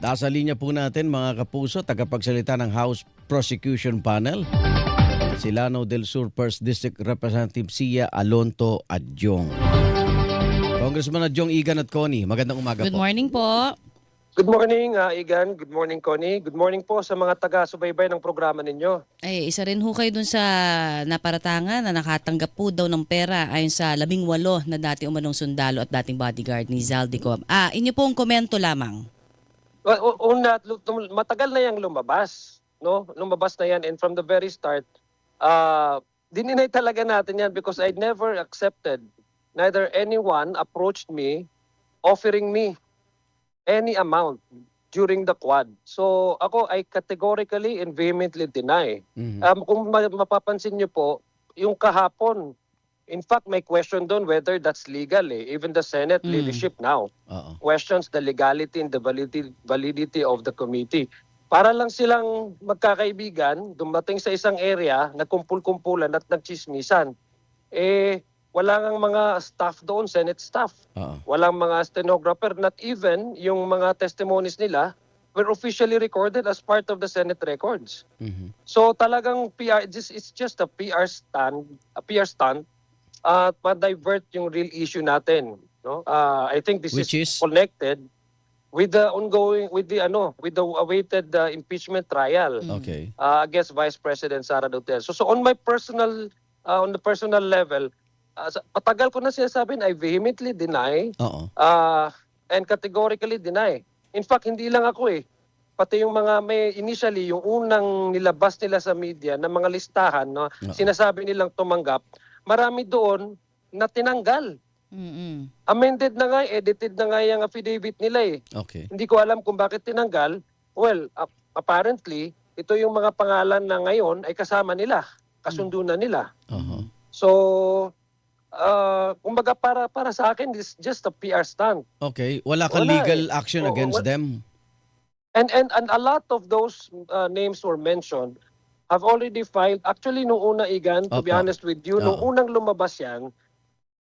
Nasa linya po natin mga kapuso, tagapagsalita ng House Prosecution Panel, si Lanao del Sur 1st District Representative Sia Alonto Adjong. Congressman Adjong, Igan at Connie, magandang umaga Good po. morning po. Good morning, Igan. Good morning, Connie. Good morning po sa mga taga-subaybay ng programa ninyo. Ay, isa rin ho kayo dun sa naparatangan na nakatanggap po daw ng pera ayon sa 18 na dati umanong sundalo at dating bodyguard ni Zaldico. Inyo pong komento lamang. Una, matagal na yang lumabas, no? Lumabas na yan, and from the very start, dininay talaga natin yan because I never accepted, neither anyone approached me offering me any amount during the quad. So ako, I categorically and vehemently deny. Kung mapapansin niyo po, yung kahapon, in fact, may question doon whether that's legal eh. Even the Senate leadership now questions the legality and the validity of the committee. Para lang silang magkakaibigan, dumating sa isang area, nagkumpul-kumpulan at nagchismisan. Wala ngang mga staff doon, Senate staff. Walang mga stenographer, not even yung mga testimonies nila were officially recorded as part of the Senate records. So talagang PR, this is just a PR stunt pa-divert yung real issue natin, no? I think this Which is is connected with the ongoing with the awaited impeachment trial Okay. against Vice President Sara Duterte. So on my personal on the personal level, patagal ko na sinasabi, I vehemently deny and categorically deny. In fact, hindi lang ako pati yung mga may initially yung unang nilabas nila sa media na mga listahan, no, sinasabi nilang tumanggap, marami doon na tinanggal. Amended na nga, edited na nga yung affidavit nila Okay. Hindi ko alam kung bakit tinanggal. Well, apparently, ito yung mga pangalan na ngayon ay kasama nila, kasundo na nila. So, kumbaga para sa akin, this is just a PR stunt. Okay, wala kang Wala legal action against them? And a lot of those names were mentioned have already filed. Actually, nung una, Igan, to be honest with you, nung unang lumabas yan,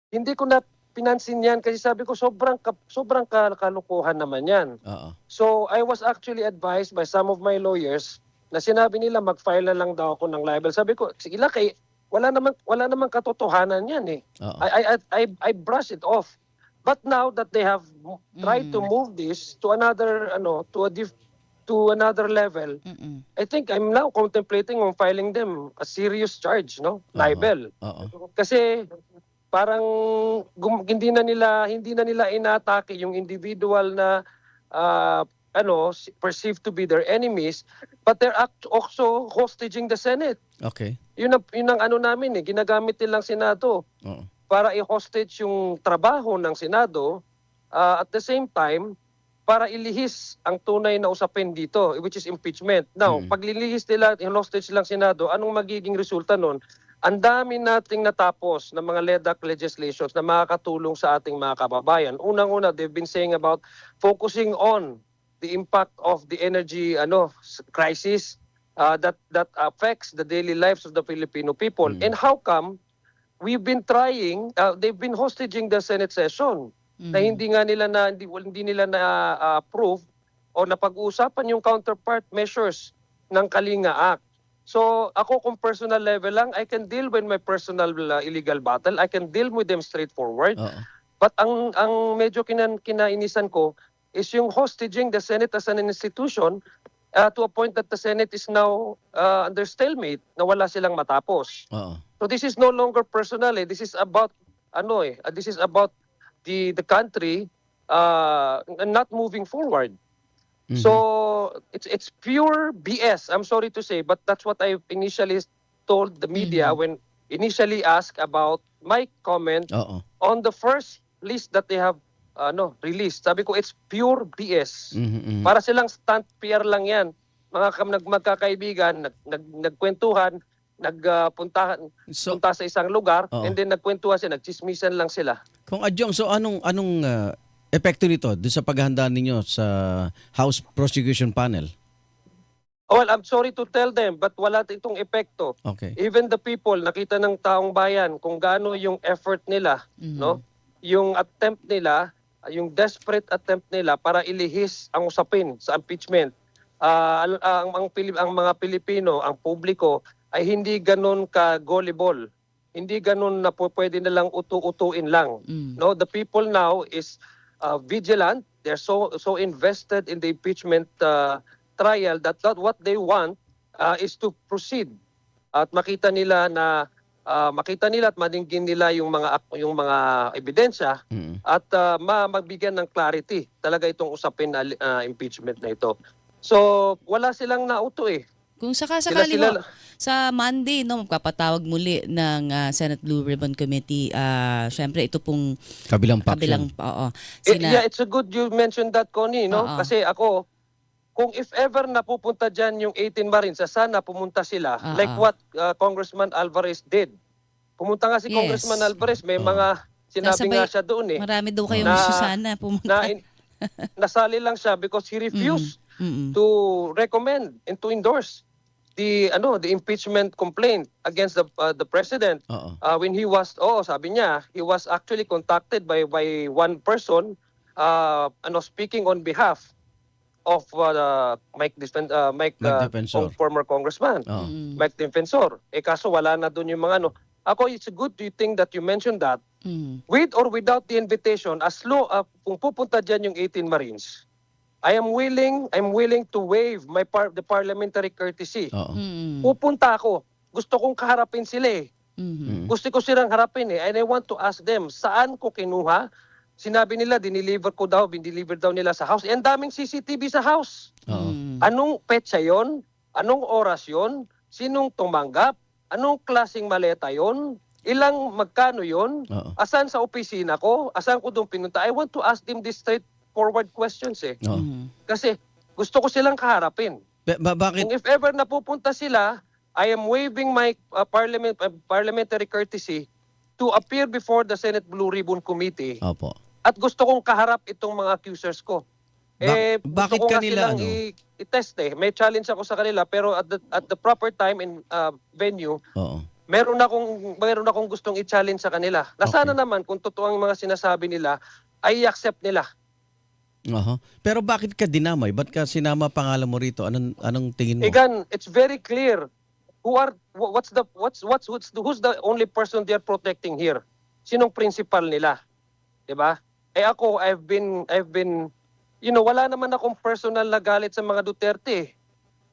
hindi ko na pinansin yan kasi sabi ko sobrang kalukuhan naman yan. So I was actually advised by some of my lawyers na sinabi nila mag-file na lang daw ako ng libel. Sabi ko, sige lang, wala namang katotohanan yan I brush it off. But now that they have tried to move this to another to another level, I think I'm now contemplating on filing them a serious charge, no? Libel. Kasi parang hindi na nila inatake yung individual na perceived to be their enemies, but they're also hostaging the Senate. Okay. Yun ang ano namin ginagamit nilang Senado para i-hostage yung trabaho ng Senado, at the same time para ilihis ang tunay na usapin dito, which is impeachment. Now, pag lilihis nila, i-hostage lang Senado, anong magiging resulta nun? Ang dami nating natapos na mga LEDAC legislations na makakatulong sa ating mga kababayan. Unang-una, they've been saying about focusing on the impact of the energy crisis that affects the daily lives of the Filipino people. And how come we've been trying, they've been hostaging the Senate session na hindi nila na approve o napag-uusapan yung counterpart measures ng Kalinga Act. So ako kung personal level lang, I can deal with my personal illegal battle. I can deal with them straightforward. But ang medyo kinainisan ko is yung hostaging the Senate as an institution to a point that the Senate is now under stalemate na wala silang matapos. So this is no longer personal this is about this is about the country not moving forward. So it's pure BS. I'm sorry to say, but that's what I initially told the media when initially asked about my comment on the first list that they have released. Sabi ko, it's pure BS. Para silang stunt PR lang yan. Mga magkakaibigan, nagkwentuhan, punta sa isang lugar, and then nagkwentuhan sila, nagchismisan lang sila. Kung Adjong, so anong epekto nito doon sa paghahanda ninyo sa House Prosecution Panel? Well, I'm sorry to tell them, but wala itong epekto. Okay. Even the people, nakita ng taong bayan kung gaano yung effort nila, no? Yung attempt nila yung desperate attempt nila para ilihis ang usapin sa impeachment. Ang mga Pilipino, ang publiko ay hindi ganun ka-gullible. Hindi ganun na pwede nilang utu-utuin lang. No, the people now is vigilant. They're so invested in the impeachment trial that what they want is to proceed at makita nila at madinggin nila yung mga ebidensya at magbigyan ng clarity talaga itong usapin na impeachment na ito. So wala silang nauto eh. Kung sakasakali ho, sa Monday, no, magpapatawag muli ng Senate Blue Ribbon Committee. Syempre, ito pong kabilang faction. Yeah, it's a good you mentioned that, Connie, no? Kasi ako, kung if ever napupunta dyan yung 18 Marines, sana pumunta sila. Like what Congressman Alvarez did. Pumunta nga si Congressman Alvarez, may mga sinabi nga siya doon eh. Marami daw kayong gusto sana pumunta. Nasali lang siya because he refused to recommend and to endorse the impeachment complaint against the president. When he was sabi niya, he was actually contacted by one person speaking on behalf of Mike Defensor, former congressman, Mike Defensor. Kaso wala na doon yung mga Ako, it's good to think that you mentioned that. With or without the invitation, kung pupunta dyan yung 18 Marines, I am willing to waive the parliamentary courtesy. Pupunta ako. Gusto kong kaharapin sila eh. Gusto ko silang harapin eh. And I want to ask them, saan ko kinuha? Sinabi nila, dinideliver daw nila sa house. Ang daming CCTV sa house. Anong petsa yon? Anong oras yon? Sinong tumanggap? Anong klaseng maleta yon? Magkano yon? Asan sa opisina ko? Asan ko doon pinunta? I want to ask them these straightforward questions eh. Kasi gusto ko silang kaharapin. Bakit? Kung if ever napupunta sila, I am waiving my parliamentary courtesy to appear before the Senate Blue Ribbon Committee. Opo. At gusto kong kaharap itong mga accusers ko. Bakit gusto ko kanila silang i-test eh. May challenge ako sa kanila pero at the proper time and venue, meron akong gustong i-challenge sa kanila. Sana naman kung totoo ang mga sinasabi nila, ay i-accept nila. Pero bakit ka dinamay? Ba't ka sinama pangalan mo rito? Anong tingin mo? Again, it's very clear. Who's the only person they are protecting here? Sinong principal nila? 'Di ba? Ako, I've been wala naman akong personal na galit sa mga Duterte.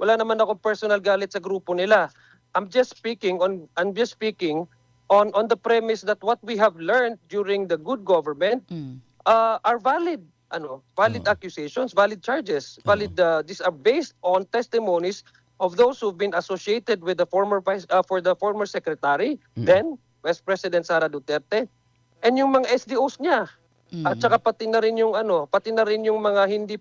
Wala naman akong personal galit sa grupo nila. I'm just speaking on the premise that what we have learned during the good government are valid accusations, valid charges. These are based on testimonies of those who've been associated with the former secretary, then Vice President Sara Duterte, and yung mga SDOs niya. At saka pati na rin yung mga hindi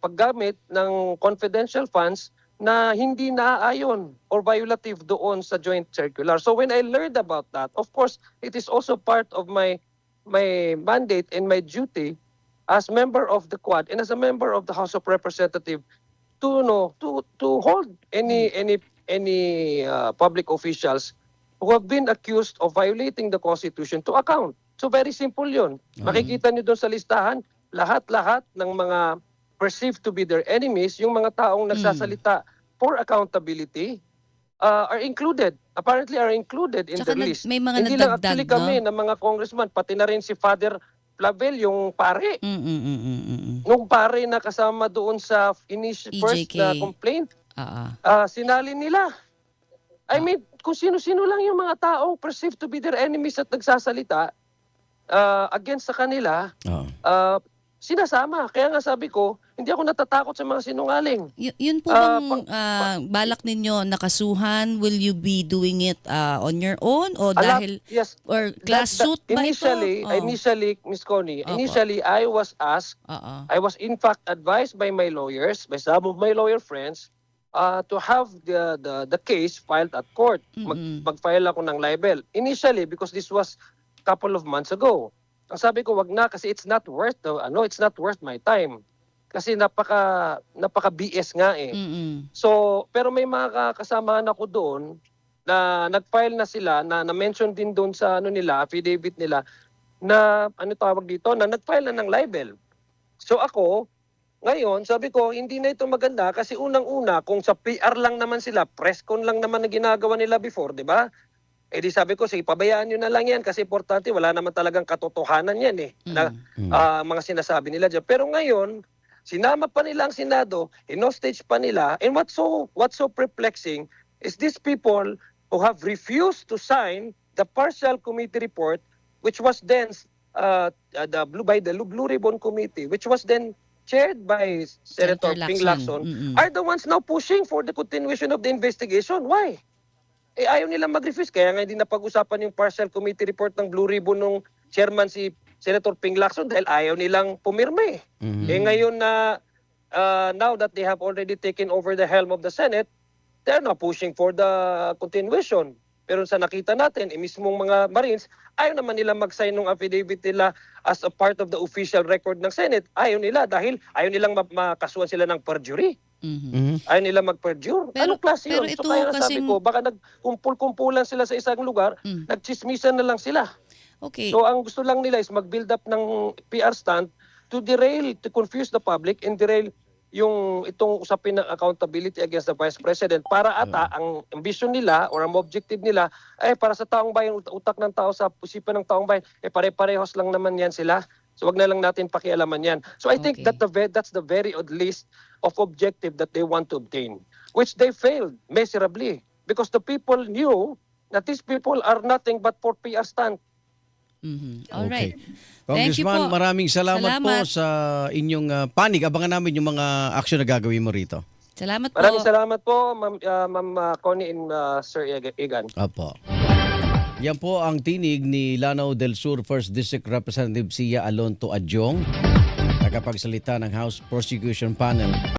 paggamit ng confidential funds na hindi naaayon or violative doon sa joint circular. So when I learned about that, of course, it is also part of my mandate and my duty as member of the Quad and as a member of the House of Representatives to hold any public officials who have been accused of violating the Constitution to account. So very simple yun. Makikita niyo doon sa listahan, lahat-lahat ng mga perceived to be their enemies, yung mga taong nagsasalita for accountability, apparently are included in the list. May mga Hindi lang actually kami, ng mga congressman, pati na rin si Father Flavel, yung pare. Nung pare na kasama doon sa first complaint, sinali nila. I mean, kung sino-sino lang yung mga taong perceived to be their enemies at nagsasalita against sa kanila, sinasama. Kaya nga sabi ko, hindi ako natatakot sa mga sinungaling. Yun po bang balak ninyo nakasuhan? Will you be doing it on your own? O yes. Or class suit ba ito? Initially, Ms. Connie, I was asked, I was in fact advised by my lawyers, by some of my lawyer friends, to have the case filed at court. Mag-file ako ng libel. Initially, because this was couple of months ago. Ang sabi ko, wag na kasi it's not worth my time. Kasi napaka BS nga eh. So, pero may mga kasamahan ako doon na nag-file na sila na mention din doon sa affidavit nila na ano tawag dito, na nag-file na ng libel. So ako, ngayon, sabi ko, hindi na ito maganda kasi unang-una, kung sa PR lang naman sila, press con lang naman na ginagawa nila before, di ba? Eh di sabi ko, sige, pabayaan nyo na lang yan kasi importante, wala naman talagang katotohanan yan na mga sinasabi nila dyan. Pero ngayon, sinama pa nila ang Senado, inostage pa nila, and what's so perplexing is these people who have refused to sign the partial committee report, which was then by the Blue Ribbon Committee, which was then chaired by Senator Ping Lacson, are the ones now pushing for the continuation of the investigation. Why? Eh ayaw nilang mag-refuse. Kaya nga hindi napag-usapan yung partial committee report ng Blue Ribbon nung chairman si Senator Ping Lacson dahil ayaw nilang pumirme. Eh ngayon na now that they have already taken over the helm of the Senate, they're now pushing for the continuation. Pero sa nakita natin, mismong mga Marines, ayaw naman nila mag-sign ng affidavit nila as a part of the official record ng Senate. Ayaw nila dahil ayaw nilang makasuhan sila ng perjury. Ayaw nila mag-perjure. Anong klase yun? So kaya sabi ko, baka nagkumpul-kumpulan sila sa isang lugar, nagchismisan na lang sila. Okay. So ang gusto lang nila is mag-build up ng PR stunt to derail, to confuse the public and derail yung itong usapin ng accountability against the Vice President para ata ang ambition nila or ang objective nila ay para sa taong bayan, utak ng tao sa isipan ng taong bayan, pare-parehos lang naman yan sila. So wag na lang natin pakialaman yan. So I think that that's the very odd list of objective that they want to obtain, which they failed miserably because the people knew that these people are nothing but for PR stunt. All right. Congressman, Thank you po. maraming salamat po sa inyong panig. Abangan namin yung mga aksyon na gagawin mo rito. Salamat po. Maraming salamat po, Ma'am Connie and Sir Egan. Apo. Yan po ang tinig ni Lanao del Sur 1st District Representative Sia Alonto Adjong, tagapagsalita ng House Prosecution Panel.